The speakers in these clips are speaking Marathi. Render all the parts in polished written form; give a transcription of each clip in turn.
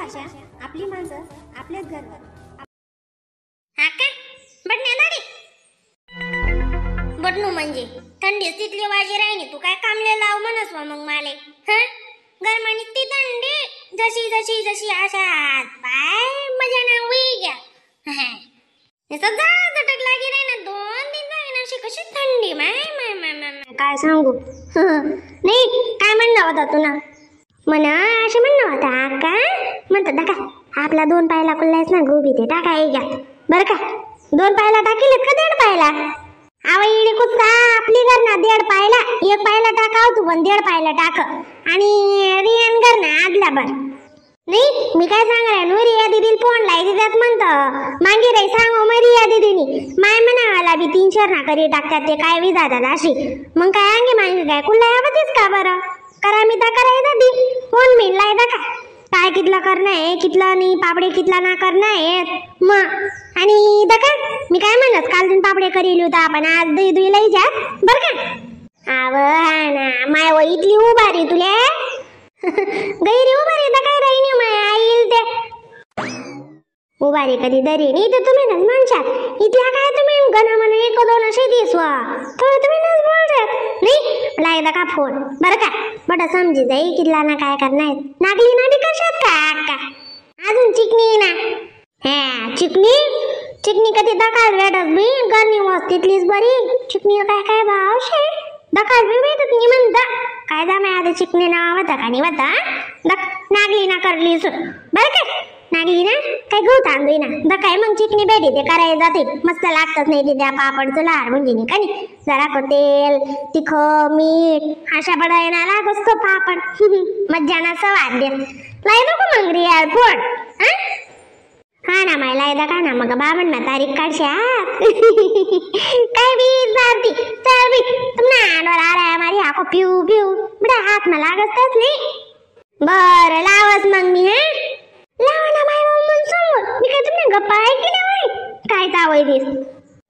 भाषा, आपली माणसं, आपलेच घर. हा का बटण्यादारी बटनू म्हणजे थंडी तिथली वाजी राहिनी. तू काय कामले लाव म्हणस वा मग माले. हा गरमानी ती थंडी जशी जशी जशी आशात बाय मजा ना होई गया. सदा दटक लागी रे ना 2 दिन जाईना अशी कशी थंडी माय माय माय माय काय सांगू. नाही काय म्हणणं होता तुला म्हणा असे म्हणणं होता का म्हणतात ना का आपला 2 पायला कुल्लायच ना गोबी ते टाका घ्या बरं का. 2 पायला टाकेल का 1.5 पायला आवई कुत्ता आपली घर ना 1.5 पायला 1 पायला टाकाव तू पण 1.5 पायला टाक आणि रियान घर ना आदला बर. नाही मी काय सांगणार नु रिया दीदीला फोन लायची त्यात म्हणतं मागे रे सांगो मग रिया दीदीनी माय म्हणाला बी 3-4 ना करी टाकतात ते काय विजातात अशी. मग काय अंगे मागे काय कुल्ला यावतीस का बरं करा मी तर करायचा दी फोन मी लायदा का काय कितला करणं आहे कितलं नाही पापडे कितला ना करणं आहे मग आणि दका मी काय म्हणत काल दिन पापडे करील होता आपण आज दही दुई लई जा बरं का. आव हा ना माय व इथली उभारी तुले गैरी उभारी तर काय राहिनी माय आईल ते उभारी कधी दरी नाही तर तुम्ही नच म्हणशात इथल्या काय तुम्ही गणा म्हणून 1-2 असे दिसवा तर तुम्ही नच बोलशात नाही लायदा का फोन बरं का बट समजी जाई किल्ला ना काय करणार नागली ना बी कशात का अजून चिकनी ना हा चिकनी कधी दकाळ भेटत मी गरणी वस्तीतलीच बरी चिकनी काय काय भाव शे दकाळ बी भेटत नाही म्हणता काय जा मी आता चिकनी ना होता का नाही होता नागली ना करली बरं का नागली ना काय गहू तांदूळ ना दकाय मग चिकनी भेटी ते करायला जाते मस्त लागतच नाही ते त्या पापडचं लार म्हणजे नाही का नाही जरा तेल तिखट मीठ अशा बडायला लागत तो पापड मज्जाना सवाद दे लाई नको मग रियाल फोड हा ना माय लायदा का ना मग बाबन ना तारीख काढशा काय बी जाती चल बी तुमना आडवर आ रहा हमारी आंखों पिऊ पिऊ बड़ा हाथ में लागतच नाही. बरं लावस मग मी हा लावा ना माय मम्मन समोर मी काय तुम्ही गप्पा आहे की नाही काय चावय दिस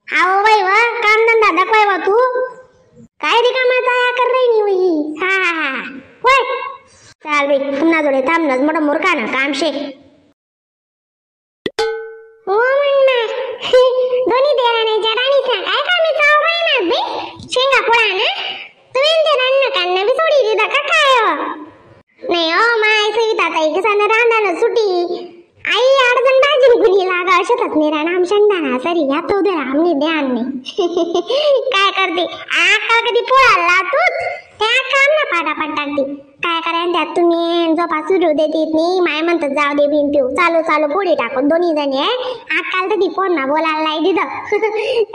आहो बाई वा काम धंदा दाखवाय वा तू काय रिकामाचा या कर रही नाही हा होय चाल बी तुमना जोडे थांबनच मोठं मूर्खा ना काम शे हो म्हणना दोन्ही देराण्याच्या राणीच ना काय कामी चाव काय ना बे शेंगा पोळा ना तुम्ही ते रान्न कांना बी सोडी दिदा का काय नाही ओ माय सविता ताई कसानं रांधानं सुटी आई अडचण भाजी गुली लागा अशतच नाही रान आम शेंगदाणा सरी या तो दे आमनी ध्यान नाही काय करते आका कधी पोळाला तूच त्या काम ना पाटापाट टाकते काय करायला त्यात तुम्ही झोपा सुरू देत नाही माय म्हणतात जाऊ दे बिन पिऊ चालू पोळी टाकून 2 जणी आहे आकाल तर ती फोन ना बोलायला लाई दिलं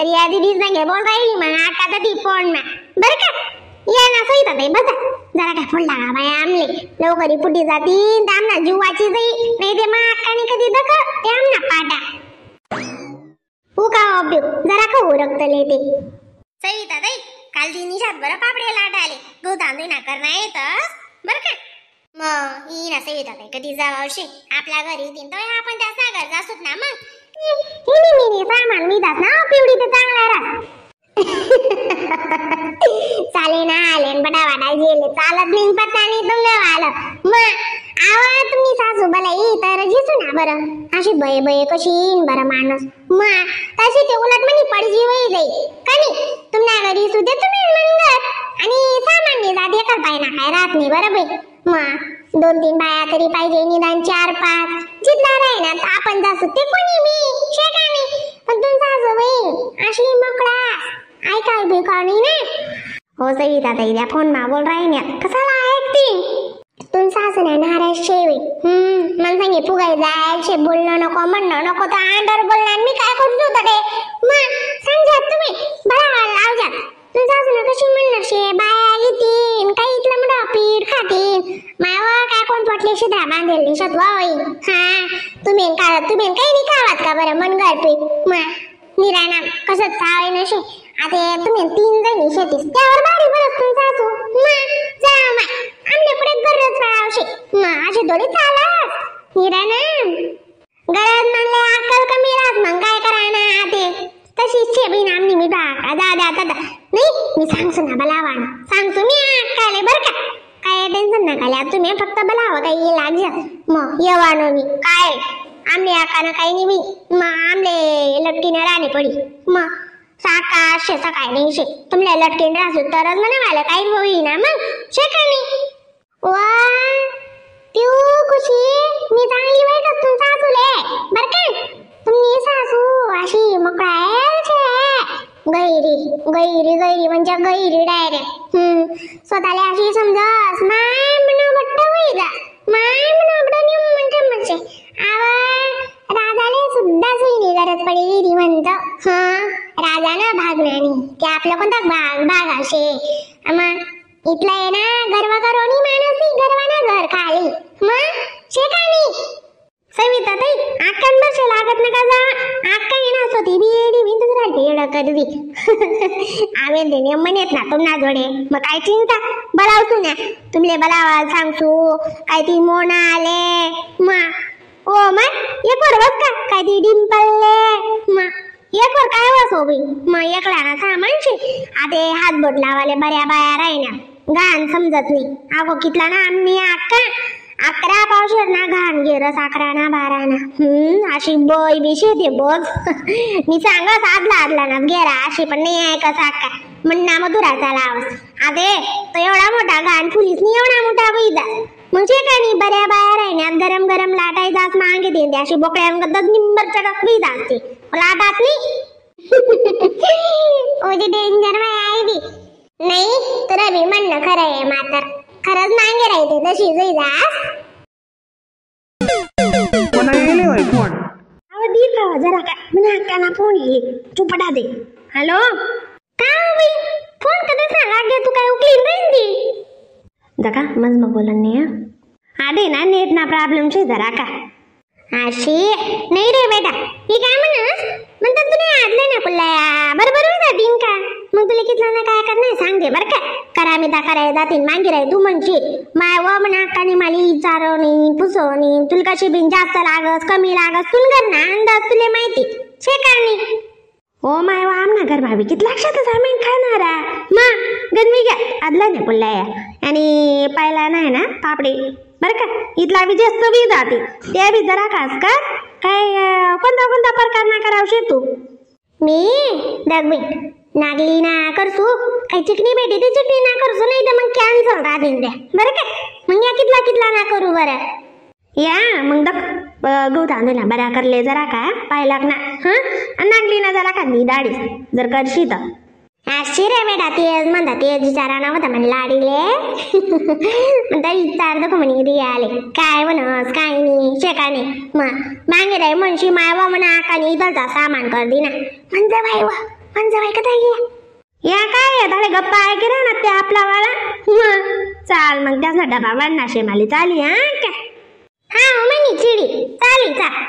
रिया दिदी सांगे बोल राहिली मग आका तर ती फोन ना बरं का या ना सहित आहे बसा जरा काय फोन लागा बाय आमले लवकरी पुटी जाती आमना जीवाची जाई नाही ते मग आकाने कधी दक ते आमना पाटा उका ऑब्यू जरा का उरकतले ते सहित आहे काल ती निशात बरं पापडे लाट आले गहू तांदूळ ना करणार येतस बरं का मग ही ना सहित आहे कधी जावं अशी आपल्या घरी तीन तो आपण त्या सागर जासूत ना मग हिनी सामान मी दास ना पिवडी तर चांगला राह चाले ना आले बडा वाडा गेले चालत नाही पत्ता नाही तुमने आलं मग आवा तुम्ही सासू बलाई तर जिसू ना बरं अशी बये कशी बरं माणूस मग तशी ते उलट म्हणी पडजी वई जाई कनी तुमना घरी सुद्धा तुम्ही म्हणत आणि सामान्य जात एकाच बाई ना काय राहत नाही बरं बाई मग 2-3 बाया तरी पाहिजे निदान 4-5 जिथला राही ना आपण जासू ते कोणी मी शेकानी पण तुम सासू बाई अशी मोकळा ऐकाय भिकाणी ना हो सविता ताई त्या फोन मा बोल राही ना कसाला ऐकती तुम सासू ना नाराज शेवे मन सांगे फुगाय जायचे बोलणं नको म्हणणं नको तर अंडर बोलणार मी काय करू तडे मग सांगजात तुम्ही बळा लावजात तुम सासू ना कशी म्हणणार शे बाया येतीन काही इथलं मोठं पीठ खातीन मावा काय कोण पटले शिद्रा बांधेल दिसत वाई हा तुम्ही काही नाही खावात का बरं मन गळपीठ मग निराणा कसं चावे नशे आता तुम्ही 3 जणी शेतीस त्यावर बारी बरं तुम सासू मग जा माय आमने पुढे गरज पडावशे मग असे थोडी चालत निराणा गरज म्हणले अक्कल कमी राहत मग काय करायना ते तशीच छे बिन आमनी मी दादा नाही मी सांगतो ना बलावान सांगतो मी अक्काले बरं का काय टेन्शन नका लिया तुम्ही फक्त बोलावं काही लागलं मग येवानो मी काय आमले आकानं काही नाही मग आमले लटकीने राहणे पडी मग साकाशे सकाळी नाही शे तुमले लटकीने राहसू तरच म्हणा मला काही होईना मग शेकानी वा पिऊ खुशी मी चांगली वाईट तुम सासूले बर का तुम्ही सासू अशी मोकळा छे गैरी गैरी गैरी म्हणजे गैरी डायरेक्ट स्वतःला अशी समजस माय म्हणा बट्ट वैदा माय म्हणा बट्ट म्हणजे राजाले सुद्धा सोयीनी गरज पडली म्हणत राजानं भागण्यानी ते आपलं कोणता भाग असे इथला आहे ना गर्व करोनी मानसी गर्वाना घर खाली मग शेकानी सविता ताई आकान बसे लागत नका जा आका येणार होती बिडी मी दुसरा पेड करवी आवे देणे म्हणत ना तुम्हाला जोडे मग काय चिंता बलावतो ना तुमले बलावाल सांगसू काय ती मोना आले मग ओ मग एक वर बस का काय ती डिंपलले मग एक वर काय वसोबी मग एकला ना सामानशी आते हात बोट लावाले बऱ्या बाया राहिना घाण समजत नाही अगो कितला ना आम्ही अक्का 11 पावशेर ना घाण गेरस 11 ना 12 ना अशी बय बिशी येते बघ मी सांगा आदला ना गेरा अशी पण नाही आहे कसा अक्का म्हणणा मधुराचा लावस अरे तो एवढा मोठा घाण फुलीस नाही एवढा मोठा बैदा मग शेकानी बऱ्या बाया राहण्यात गरम गरम लाटाई जास मागे देते अशी बोकड्यांगत निंबर चटक बैदा असते लाटात नाही डेंजर आई बी नाही तुला बी म्हणणं खरं आहे मातर खरंच मागे राहते तशी जास जरा का म्हणा फोन ये चुपटा दे हॅलो का फोन कधी सांगा गे तू काय उकलीन राहिली जका मज मग बोलन नाही आडे ना नेट ना प्रॉब्लेम छे जरा का अशी नाही रे बेटा ही काय म्हणतात तुला आदले ना पुल्ला बरोबर जातीन का मग तुला कितला ना काय करणार सांग दे बर का करा मी दा कराय जातीन मागे राय तू म्हणशी माय व म्हणा कानी माली चारवणी पुसवणी तुला कशी बिन जास्त लागस कमी लागस तुला कर ना अंदाज तुला माहिती शेकारणी ओ माय वा आमना घर भाभी किती लक्षातच आम्ही खाणारा मग गणवी घ्या आदला नाही पुल्ला आणि पाहिला नाही ना पापडी बर का इथला बी जास्त बी जाते त्या बी जरा खास का काय कोणता प्रकार ना करावशे तू मी दगवी नागली ना करसू काही चिकनी भेटी ती चिकनी ना करसू नाही तर मग कॅन्सल राहतील द्या बरं का मग या कितला ना करू बरं या मग गहू तांदूळ ना बरा करले जरा का पाहिला ना नागली ना जरा का नी दाढी जर करशी तर अशी रे बेटा तेज म्हणता तेज विचारा नव्हता म्हणे लाडीले म्हणता विचार दखो म्हणे री आले काय म्हणस काय नाही शेकाने मग मागे रे म्हणशी मायवा म्हणा आकाने इथलचा सामान कर दे ना म्हणजे बाई कथा या काय धाडे गप्पा आहे की ना ते आपला वाला चाल मग त्याचा डबा वाढणार शेमाली चाली हा म्हणे चिडी चाली चाल